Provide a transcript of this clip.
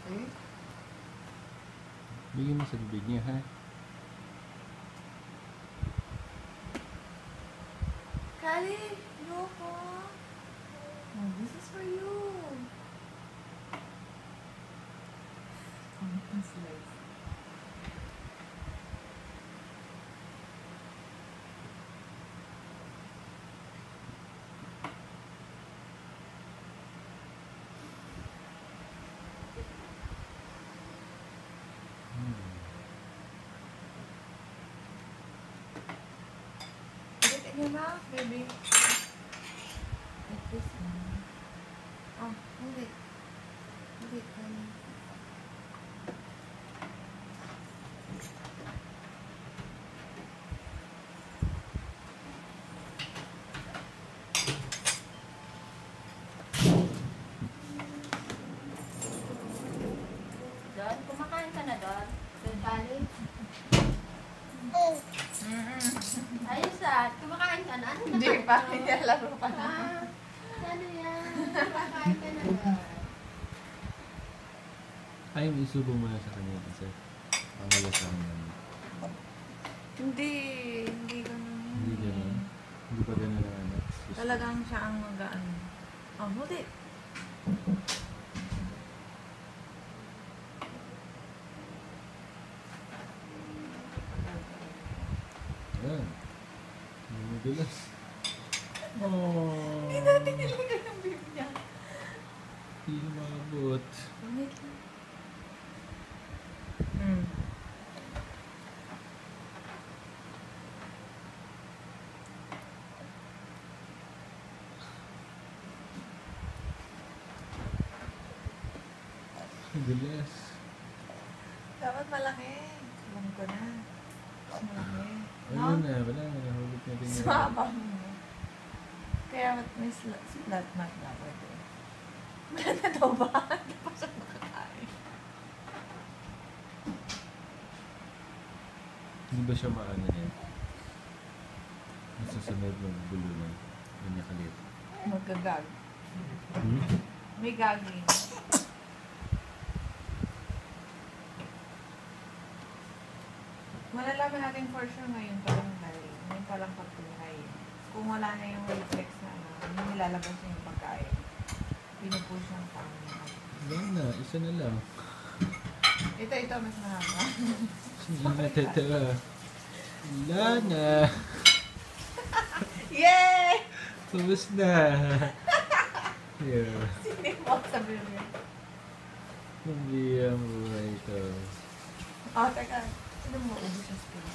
Okay. Bigyan mo sa bibig niya, ha? Kali, yoko. Oh, this is for you. Slice. Ulitin niyo ba, baby? Like this one. Oh, hindi. Hindi, Kali. Don, kumakain ka na, Don. Don, Kali. Ayos ah, kumakain ka na. Ano Hindi pa, nilalaro pa na. Ah, ano yan? Kumakain ka na, Don. Ay, isubo mo na sa kanya kasi pangalasang naman. Hindi ganun. Hindi gano'n. Hindi pa gano'n ang ano. Talagang siya ang mag-ano. Oh, hold it. Ayan. Hindi mo bilas. Oh. Hindi natin nilagay ng baby niya. Hindi lumabot. Wait lang. Hmm. Bilas. Dapat malaki. Alam ko na. Malaki. Ayun na, wala na. Nahulog natin yun. Sabang mo. Kaya may slat mat na pwede. Maganda daw ba? Hindi pa siya makakain. Hindi ba siya maano yan? Nasusunod ng gulo na. Ganyan kalit. Magagag. Hmm? May gagawin. Malalaman natin for sure ngayon pa lang galing. Ngayon pa lang pagtunay. Kung wala na yung reflex na ano, hindi nilalabas niya yung pagkain. Pinupush ng tao niya. Wala na, isa na lang. Ito, mas mahaba. Hindi natatawa. Wala na. Yay! Tapos na. Yeah. Sinimot sa bibig. Hindi ang buhay ito. Oh, teka. Sino mo? Ubus yung spoon.